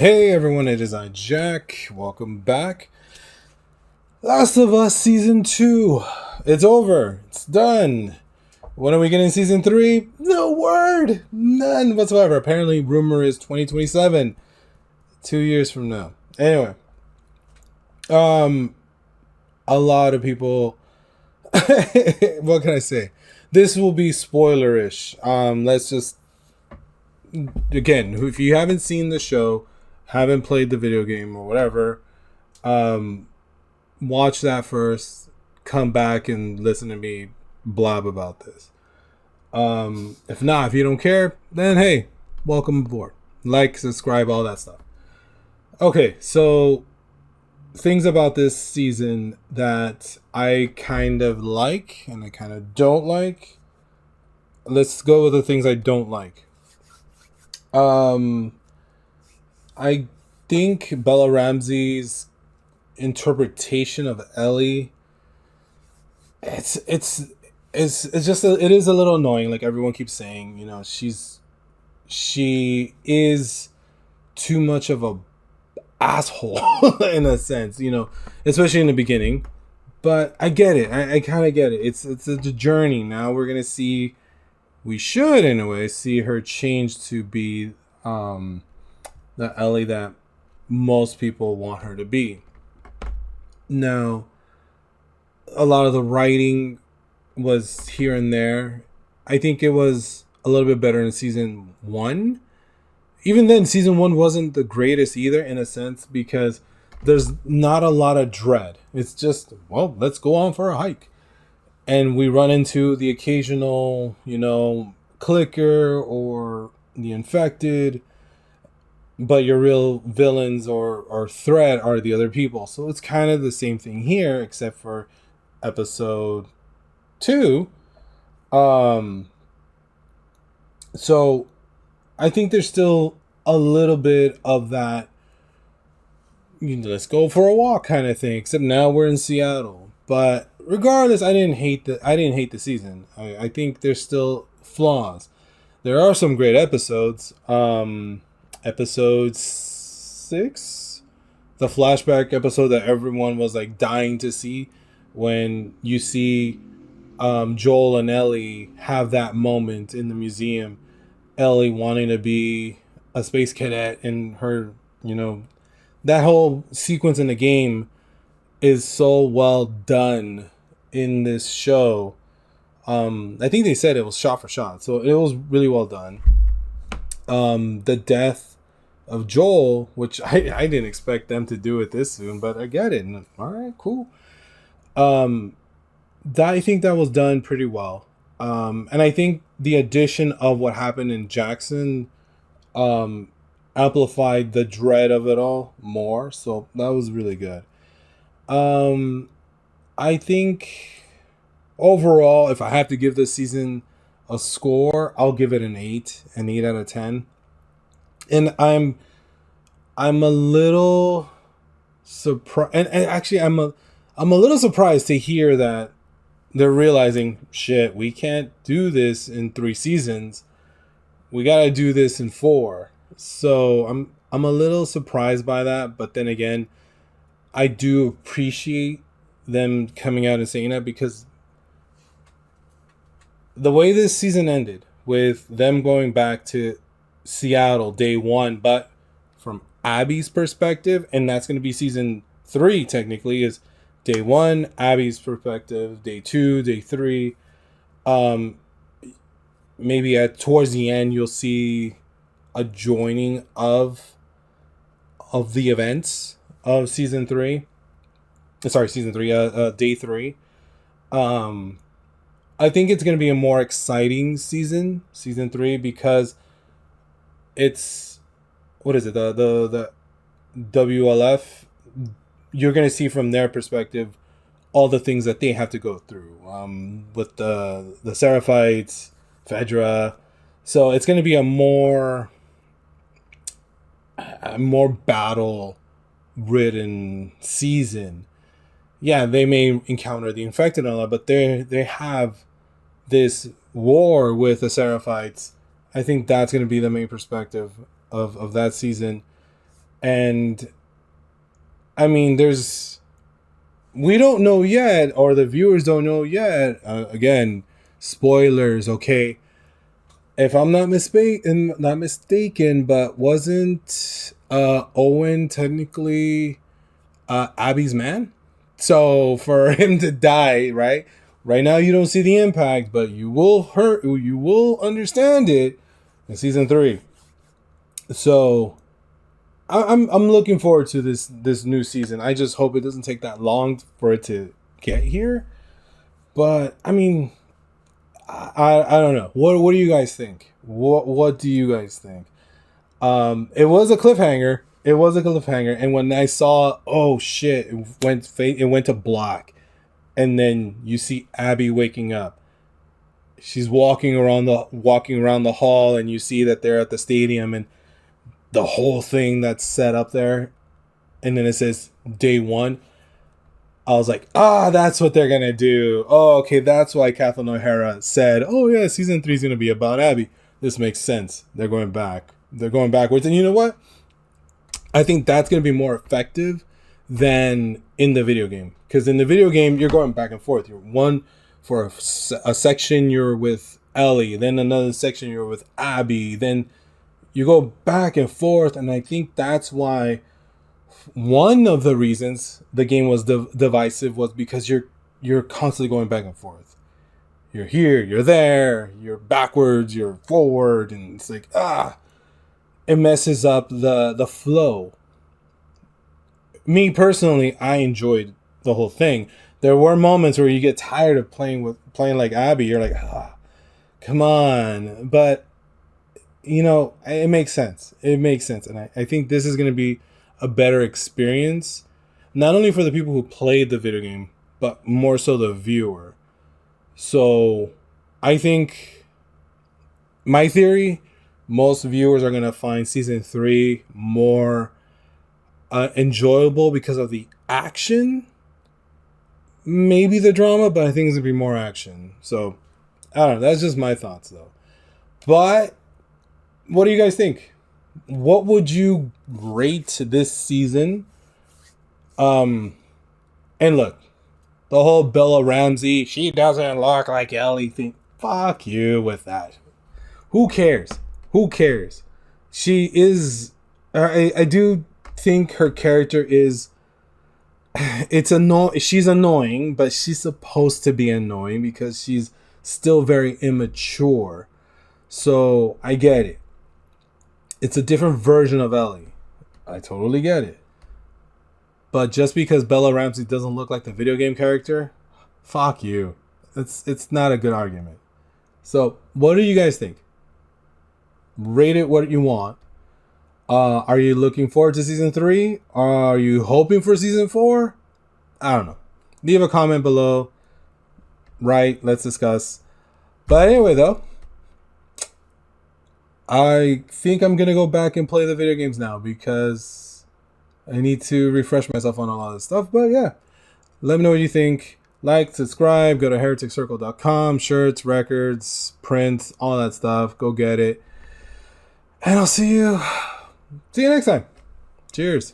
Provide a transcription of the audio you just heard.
Hey everyone, it is I, Jack. Welcome back. Last of Us Season 2. It's over. It's done. When are we getting Season 3? No word! None whatsoever. Apparently, rumor is 2027. 2 years from now. Anyway. A lot of people... what can I say? This will be spoilerish. Let's just... Again, if you haven't seen the show, haven't played the video game or whatever, watch that first, come back and listen to me blab about this. If not, if you don't care, then hey, welcome aboard. Like, subscribe, all that stuff. Okay, so things about this season that I kind of like and I kind of don't like. Let's go with the things I don't like. I think Bella Ramsey's interpretation of Ellie, it's just it is a little annoying. Like everyone keeps saying, she is too much of a asshole in a sense, especially in the beginning. But I get it. I kind of get it. It's a journey. Now we're gonna see. We should, in a way, see her change to be the Ellie that most people want her to be. Now, a lot of the writing was here and there. I think it was a little bit better in season 1. Even then, season 1 wasn't the greatest either, in a sense, because there's not a lot of dread. It's just, well, let's go on for a hike. And we run into the occasional, clicker or the infected, but your real villains or threat are the other people. So it's kind of the same thing here, except for episode 2. So I think there's still a little bit of that, let's go for a walk kind of thing, except now we're in Seattle. But regardless, I didn't hate the season. I think there's still flaws. There are some great episodes. Episode 6, the flashback episode that everyone was like dying to see, when you see Joel and Ellie have that moment in the museum. Ellie wanting to be a space cadet, and her, that whole sequence in the game is so well done in this show. I think they said it was shot for shot, so it was really well done. The death of Joel, which I didn't expect them to do it this soon, but I get it. And, all right, cool. I think that was done pretty well. And I think the addition of what happened in Jackson amplified the dread of it all more. So that was really good. I think overall, if I have to give this season a score, I'll give it an 8 out of 10. And I'm a little surprised, and actually I'm a little surprised to hear that they're realizing, shit, we can't do this in 3 seasons. We got to do this in 4. So I'm a little surprised by that, but then again, I do appreciate them coming out and saying that, because the way this season ended, with them going back to Seattle day 1, but from Abby's perspective, and that's going to be season 3 technically, is day 1 Abby's perspective, day 2, day 3. Maybe towards the end you'll see a joining of the events of season 3. Day 3. I think it's going to be a more exciting season 3, because it's, what is it, the WLF. You're going to see from their perspective all the things that they have to go through with the Seraphites, Fedra. So it's going to be a more battle ridden season. Yeah, they may encounter the infected and all that, but they have this war with the Seraphites. I think that's going to be the main perspective of that season. And I mean, we don't know yet, or the viewers don't know yet. Again, spoilers, okay? If I'm not mistaken, but wasn't Owen technically Abby's man? So for him to die, right now you don't see the impact, but you will understand it in season 3. So I'm looking forward to this new season. I just hope it doesn't take that long for it to get here. But I mean, I don't know. What do you guys think? What do you guys think? It was a cliffhanger. It was a cliffhanger, and when I saw, oh shit, it went to black, and then you see Abby waking up. She's walking around the hall, and you see that they're at the stadium, and the whole thing that's set up there, and then it says day 1. I was like, that's what they're gonna do. Oh, okay, that's why Kathleen O'Hara said, oh yeah, season 3 is gonna be about Abby. This makes sense. They're going back. They're going backwards, and you know what? I think that's gonna be more effective than in the video game, because in the video game you're going back and forth. You're one for a section you're with Ellie, then another section you're with Abby, then you go back and forth, and I think that's why one of the reasons the game was divisive was because you're constantly going back and forth. You're here, you're there, you're backwards, you're forward, and it's like it messes up the flow. Me personally, I enjoyed the whole thing. There were moments where you get tired of playing like Abby. You're like, come on, but it makes sense. It makes sense, and I think this is going to be a better experience, not only for the people who played the video game, but more so the viewer. So I think my theory, most viewers are going to find season 3 more enjoyable because of the action, maybe the drama, but I think it's going to be more action. So I don't know. That's just my thoughts though. But what do you guys think? What would you rate this season? And look, the whole Bella Ramsey, she doesn't look like Ellie thing. Fuck you with that. Who cares? Who cares? She is. I do think her character is. She's annoying, but she's supposed to be annoying because she's still very immature. So I get it. It's a different version of Ellie. I totally get it. But just because Bella Ramsey doesn't look like the video game character, fuck you. It's not a good argument. So, what do you guys think? Rate it what you want. Are you looking forward to season 3? Are you hoping for season 4? I don't know. Leave a comment below. Right, let's discuss. But anyway, though, I think I'm going to go back and play the video games now because I need to refresh myself on a lot of stuff. But yeah, let me know what you think. Like, subscribe, go to hereticcircle.com, shirts, records, prints, all that stuff. Go get it. And I'll see you next time. Cheers.